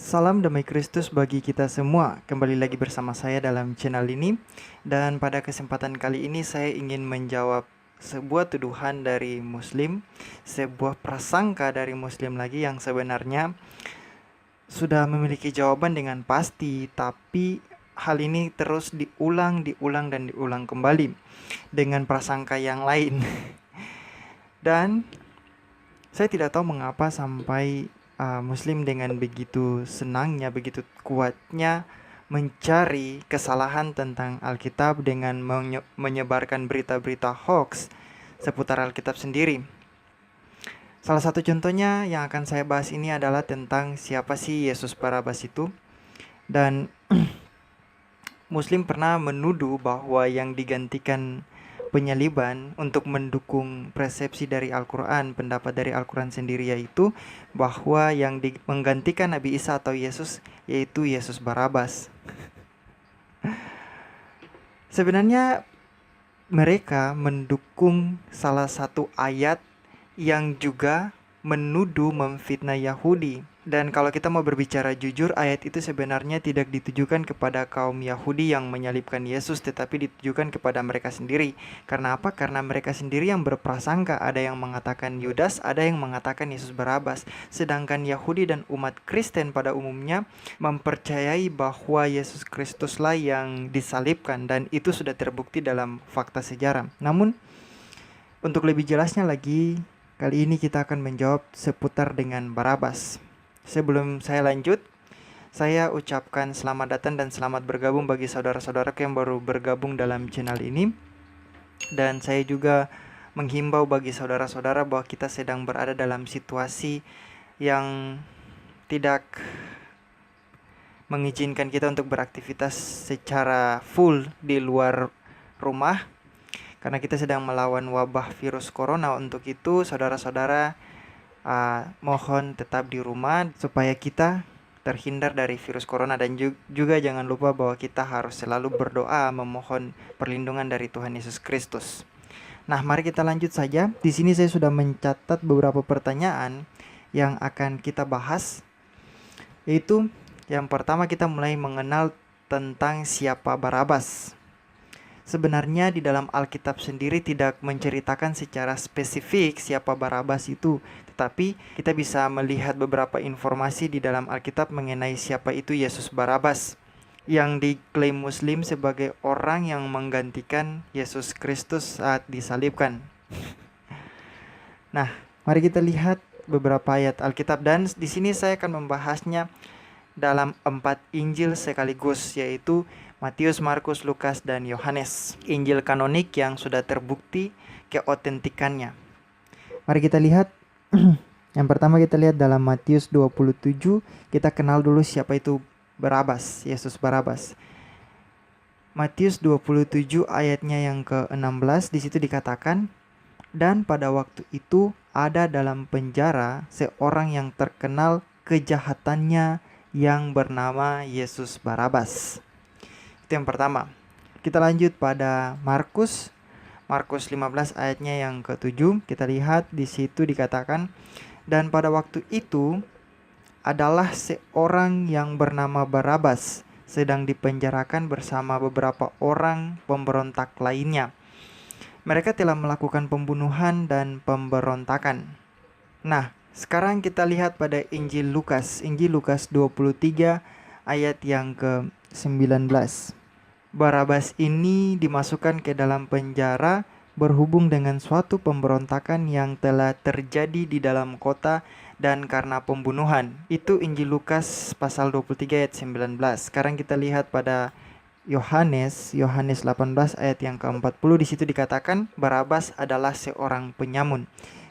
Salam damai Kristus bagi kita semua. Kembali lagi bersama saya dalam channel ini. Dan pada kesempatan kali ini saya ingin menjawab sebuah tuduhan dari Muslim, sebuah prasangka dari Muslim lagi yang sebenarnya sudah memiliki jawaban dengan pasti, tapi hal ini terus diulang dan diulang kembali dengan prasangka yang lain. Dan saya tidak tahu mengapa sampai Muslim dengan begitu senangnya, begitu kuatnya mencari kesalahan tentang Alkitab dengan menyebarkan berita-berita hoax seputar Alkitab sendiri. Salah satu contohnya yang akan saya bahas ini adalah tentang siapa sih Yesus Barabas itu. Dan Muslim pernah menuduh bahwa yang digantikan penyaliban untuk mendukung persepsi dari Al-Quran, pendapat dari Al-Quran sendiri, yaitu bahwa yang menggantikan Nabi Isa atau Yesus yaitu Yesus Barabas. Sebenarnya mereka mendukung salah satu ayat yang juga menuduh memfitnah Yahudi. Dan kalau kita mau berbicara jujur, ayat itu sebenarnya tidak ditujukan kepada kaum Yahudi yang menyalibkan Yesus, tetapi ditujukan kepada mereka sendiri. Karena apa? Karena mereka sendiri yang berprasangka, ada yang mengatakan Yudas, ada yang mengatakan Yesus Barabas. Sedangkan Yahudi dan umat Kristen pada umumnya mempercayai bahwa Yesus Kristuslah yang disalibkan, dan itu sudah terbukti dalam fakta sejarah. Namun, untuk lebih jelasnya lagi, kali ini kita akan menjawab seputar dengan Barabas. Sebelum saya lanjut, saya ucapkan selamat datang dan selamat bergabung bagi saudara-saudara yang baru bergabung dalam channel ini. Dan saya juga menghimbau bagi saudara-saudara bahwa kita sedang berada dalam situasi yang tidak mengizinkan kita untuk beraktivitas secara full di luar rumah, karena kita sedang melawan wabah virus corona. Untuk itu saudara-saudara mohon tetap di rumah supaya kita terhindar dari virus corona, dan juga jangan lupa bahwa kita harus selalu berdoa memohon perlindungan dari Tuhan Yesus Kristus. Nah, mari kita lanjut saja. Di sini saya sudah mencatat beberapa pertanyaan yang akan kita bahas. Yaitu yang pertama, kita mulai mengenal tentang siapa Barabas. Sebenarnya di dalam Alkitab sendiri tidak menceritakan secara spesifik siapa Barabas itu, tetapi kita bisa melihat beberapa informasi di dalam Alkitab mengenai siapa itu Yesus Barabas, yang diklaim Muslim sebagai orang yang menggantikan Yesus Kristus saat disalibkan. Nah, mari kita lihat beberapa ayat Alkitab, dan di sini saya akan membahasnya dalam 4 Injil sekaligus, yaitu Matius, Markus, Lukas, dan Yohanes. Injil kanonik yang sudah terbukti keotentikannya. Mari kita lihat. Yang pertama kita lihat dalam Matius 27. Kita kenal dulu siapa itu Barabas, Yesus Barabas. Matius 27 ayatnya yang ke-16, di situ dikatakan, "Dan pada waktu itu ada dalam penjara seorang yang terkenal kejahatannya yang bernama Yesus Barabas." Itu yang pertama. Kita lanjut pada Markus 15 ayatnya yang ke-7. Kita lihat di situ dikatakan, "Dan pada waktu itu adalah seorang yang bernama Barabas sedang dipenjarakan bersama beberapa orang pemberontak lainnya. Mereka telah melakukan pembunuhan dan pemberontakan." Nah, sekarang kita lihat pada Injil Lukas 23 ayat yang ke-19. Barabas ini dimasukkan ke dalam penjara berhubung dengan suatu pemberontakan yang telah terjadi di dalam kota dan karena pembunuhan. Itu Injil Lukas pasal 23 ayat 19. Sekarang kita lihat pada Yohanes 18 ayat yang ke-40. Di situ dikatakan Barabas adalah seorang penyamun.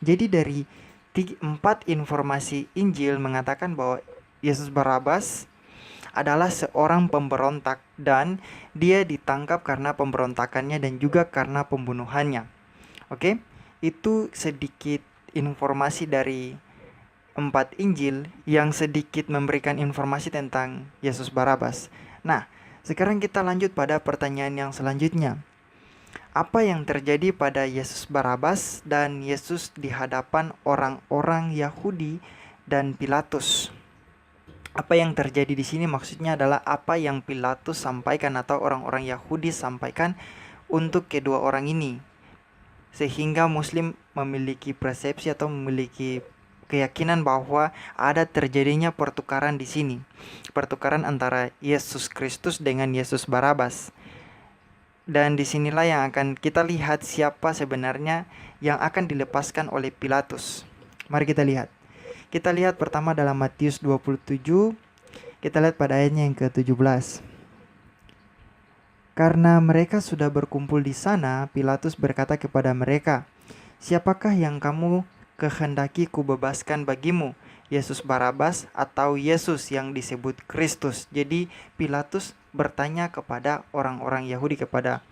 Jadi dari 4 informasi Injil mengatakan bahwa Yesus Barabas adalah seorang pemberontak, dan dia ditangkap karena pemberontakannya dan juga karena pembunuhannya. Oke, itu sedikit informasi dari 4 Injil yang sedikit memberikan informasi tentang Yesus Barabas. Nah, sekarang kita lanjut pada pertanyaan yang selanjutnya. Apa yang terjadi pada Yesus Barabas dan Yesus di hadapan orang-orang Yahudi dan Pilatus? Apa yang terjadi di sini maksudnya adalah apa yang Pilatus sampaikan atau orang-orang Yahudi sampaikan untuk kedua orang ini. Sehingga Muslim memiliki persepsi atau memiliki keyakinan bahwa ada terjadinya pertukaran di sini. Pertukaran antara Yesus Kristus dengan Yesus Barabas. Dan disinilah yang akan kita lihat siapa sebenarnya yang akan dilepaskan oleh Pilatus. Mari kita lihat. Kita lihat pertama dalam Matius 27. Kita lihat pada ayatnya yang ke-17. Karena mereka sudah berkumpul di sana, Pilatus berkata kepada mereka, "Siapakah yang kamu kehendaki kubebaskan bagimu? Yesus Barabas atau Yesus yang disebut Kristus?" Jadi Pilatus bertanya kepada orang-orang Yahudi, kepada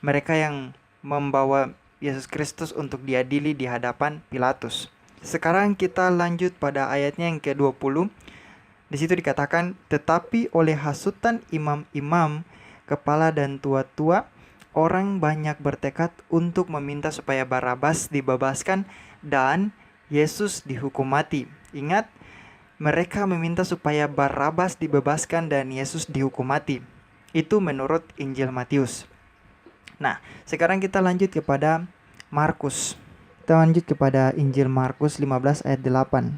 mereka yang membawa Yesus Kristus untuk diadili di hadapan Pilatus. Sekarang kita lanjut pada ayatnya yang ke-20. Di situ dikatakan, "Tetapi oleh hasutan imam-imam, kepala dan tua-tua, orang banyak bertekad untuk meminta supaya Barabas dibebaskan dan Yesus dihukum mati." Ingat, mereka meminta supaya Barabas dibebaskan dan Yesus dihukum mati. Itu menurut Injil Matius. Nah, sekarang kita lanjut kepada Markus. Kita lanjut kepada Injil Markus 15 ayat 8.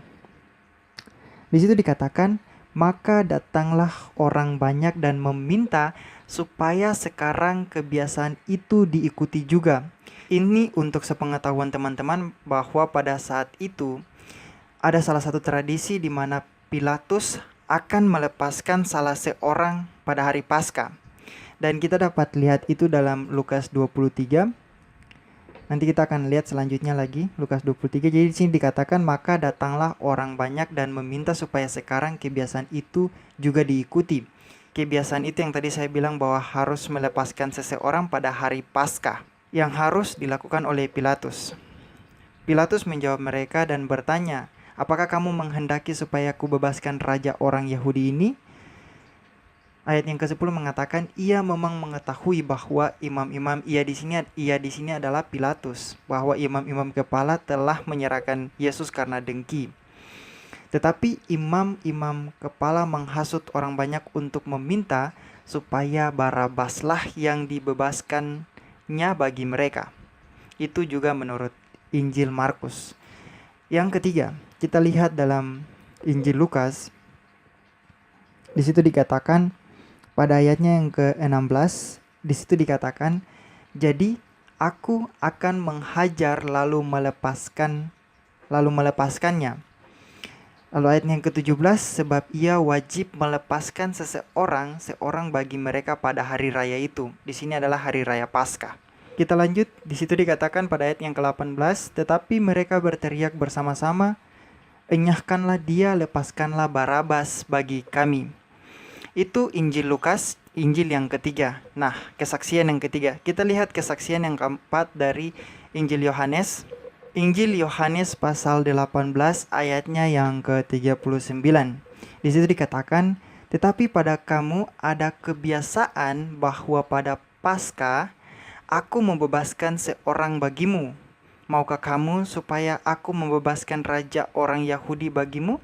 Di situ dikatakan, "Maka datanglah orang banyak dan meminta supaya sekarang kebiasaan itu diikuti juga." Ini untuk sepengetahuan teman-teman bahwa pada saat itu ada salah satu tradisi di mana Pilatus akan melepaskan salah seorang pada hari Paskah. Dan kita dapat lihat itu dalam Lukas 23. Nanti kita akan lihat selanjutnya lagi Lukas 23. Jadi di sini dikatakan, "Maka datanglah orang banyak dan meminta supaya sekarang kebiasaan itu juga diikuti." Kebiasaan itu yang tadi saya bilang bahwa harus melepaskan seseorang pada hari Paskah yang harus dilakukan oleh Pilatus. Pilatus menjawab mereka dan bertanya, "Apakah kamu menghendaki supaya aku bebaskan raja orang Yahudi ini?" Ayat yang ke-10 mengatakan, "Ia memang mengetahui bahwa imam-imam ia di sini adalah Pilatus, bahwa imam-imam kepala telah menyerahkan Yesus karena dengki. Tetapi imam-imam kepala menghasut orang banyak untuk meminta supaya Barabaslah yang dibebaskannya bagi mereka." Itu juga menurut Injil Markus. Yang ketiga, kita lihat dalam Injil Lukas. Di situ dikatakan pada ayatnya yang ke-16, di situ dikatakan, "Jadi aku akan menghajar lalu melepaskannya." Lalu ayat yang ke-17, "Sebab ia wajib melepaskan seorang bagi mereka pada hari raya itu." Di sini adalah hari raya Paskah. Kita lanjut, di situ dikatakan pada ayat yang ke-18, "Tetapi mereka berteriak bersama-sama, 'Enyahkanlah dia, lepaskanlah Barabas bagi kami.'" Itu Injil Lukas, Injil yang ketiga. Nah, kesaksian yang ketiga. Kita lihat kesaksian yang keempat dari Injil Yohanes. Injil Yohanes pasal 18 ayatnya yang ke-39. Di situ dikatakan, "Tetapi pada kamu ada kebiasaan bahwa pada Paskah aku membebaskan seorang bagimu. Maukah kamu supaya aku membebaskan raja orang Yahudi bagimu?"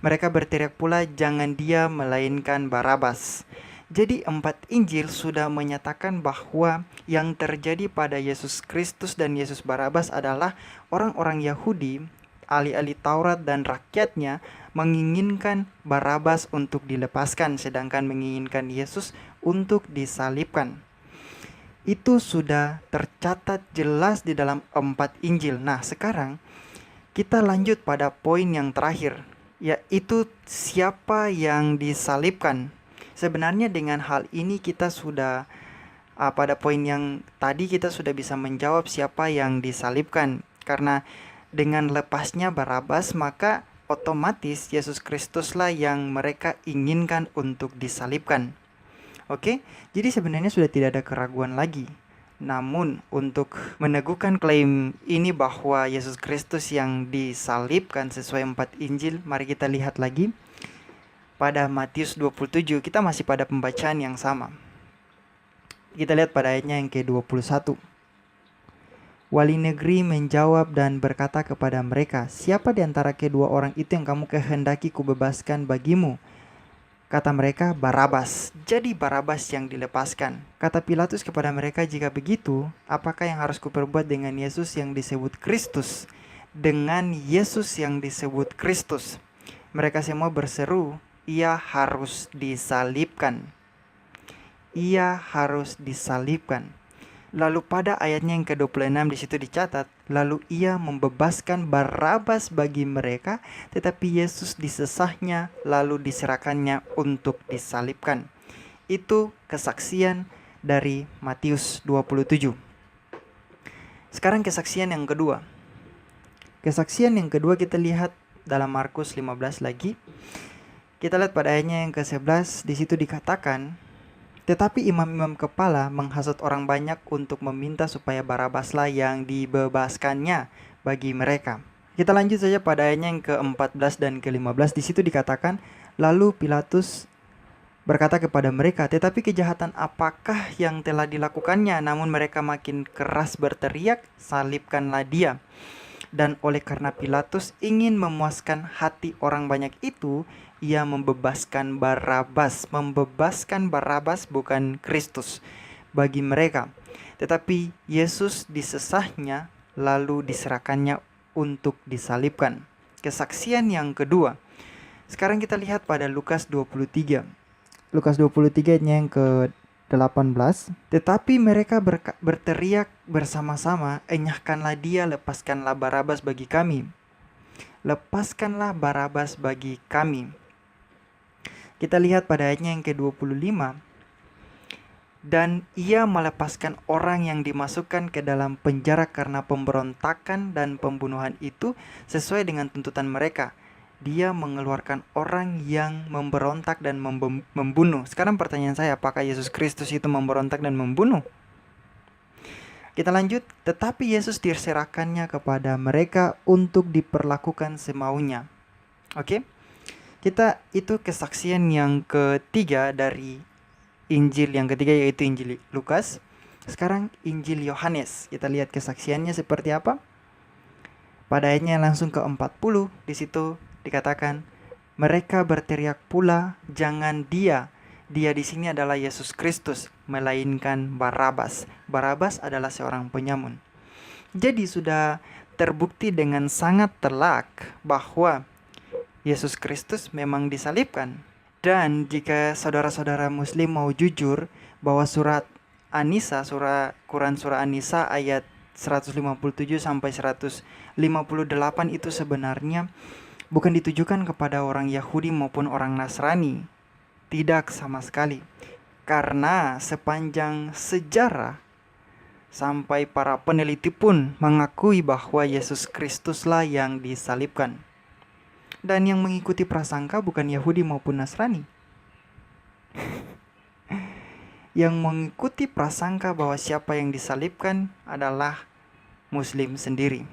Mereka berteriak pula, "Jangan dia, melainkan Barabas." Jadi 4 Injil sudah menyatakan bahwa yang terjadi pada Yesus Kristus dan Yesus Barabas adalah orang-orang Yahudi, ahli-ahli Taurat dan rakyatnya menginginkan Barabas untuk dilepaskan, sedangkan menginginkan Yesus untuk disalibkan. Itu sudah tercatat jelas di dalam 4 Injil. Nah, sekarang kita lanjut pada poin yang terakhir, yaitu siapa yang disalibkan. Sebenarnya dengan hal ini kita sudah pada poin yang tadi kita sudah bisa menjawab siapa yang disalibkan. Karena dengan lepasnya Barabas, maka otomatis Yesus Kristuslah yang mereka inginkan untuk disalibkan. Oke, jadi sebenarnya sudah tidak ada keraguan lagi. Namun untuk meneguhkan klaim ini bahwa Yesus Kristus yang disalibkan sesuai 4 Injil, mari kita lihat lagi pada Matius 27. Kita masih pada pembacaan yang sama. Kita lihat pada ayatnya yang ke-21. Wali negeri menjawab dan berkata kepada mereka, "Siapa di antara kedua orang itu yang kamu kehendaki kubebaskan bagimu?" Kata mereka, Barabas. Jadi Barabas yang dilepaskan. Kata Pilatus kepada mereka, jika begitu, apakah yang harus kuperbuat dengan Yesus yang disebut Kristus? Dengan Yesus yang disebut Kristus. Mereka semua berseru, ia harus disalibkan. Ia harus disalibkan. Lalu pada ayatnya yang ke-26 di situ dicatat, lalu ia membebaskan Barabas bagi mereka, tetapi Yesus disesahnya lalu diserahkannya untuk disalibkan. Itu kesaksian dari Matius 27. Sekarang kesaksian yang kedua. Kesaksian yang kedua kita lihat dalam Markus 15 lagi. Kita lihat pada ayatnya yang ke-11, di situ dikatakan, tetapi imam-imam kepala menghasut orang banyak untuk meminta supaya Barabaslah yang dibebaskannya bagi mereka. Kita lanjut saja pada ayatnya yang ke-14 dan ke-15. Di situ dikatakan, lalu Pilatus berkata kepada mereka, tetapi kejahatan apakah yang telah dilakukannya? Namun mereka makin keras berteriak, salibkanlah dia. Dan oleh karena Pilatus ingin memuaskan hati orang banyak itu, ia membebaskan Barabas. Membebaskan Barabas, bukan Kristus, bagi mereka. Tetapi Yesus disesahnya lalu diserahkannya untuk disalibkan. Kesaksian yang kedua. Sekarang kita lihat pada Lukas 23. Lukas 23 yang ke-18. Tetapi mereka berteriak bersama-sama, enyahkanlah dia, lepaskanlah Barabas bagi kami. Lepaskanlah Barabas bagi kami. Kita lihat pada ayatnya yang ke-25. Dan ia melepaskan orang yang dimasukkan ke dalam penjara karena pemberontakan dan pembunuhan itu sesuai dengan tuntutan mereka. Dia mengeluarkan orang yang memberontak dan membunuh. Sekarang pertanyaan saya, apakah Yesus Kristus itu memberontak dan membunuh? Kita lanjut. Tetapi Yesus diserahkannya kepada mereka untuk diperlakukan semaunya. Oke? Itu kesaksian yang ketiga dari Injil yang ketiga, yaitu Injil Lukas. Sekarang Injil Yohanes. Kita lihat kesaksiannya seperti apa. Pada ayatnya langsung ke-40 di situ dikatakan, mereka berteriak pula, jangan dia. Dia di sini adalah Yesus Kristus, melainkan Barabas. Barabas adalah seorang penyamun. Jadi sudah terbukti dengan sangat telak bahwa Yesus Kristus memang disalibkan. Dan jika saudara-saudara muslim mau jujur bahwa surat An-Nisa, Quran surah An-Nisa ayat 157 sampai 158 itu sebenarnya bukan ditujukan kepada orang Yahudi maupun orang Nasrani. Tidak sama sekali. Karena sepanjang sejarah sampai para peneliti pun mengakui bahwa Yesus Kristuslah yang disalibkan. Dan yang mengikuti prasangka bukan Yahudi maupun Nasrani. Yang mengikuti prasangka bahwa siapa yang disalibkan adalah Muslim sendiri.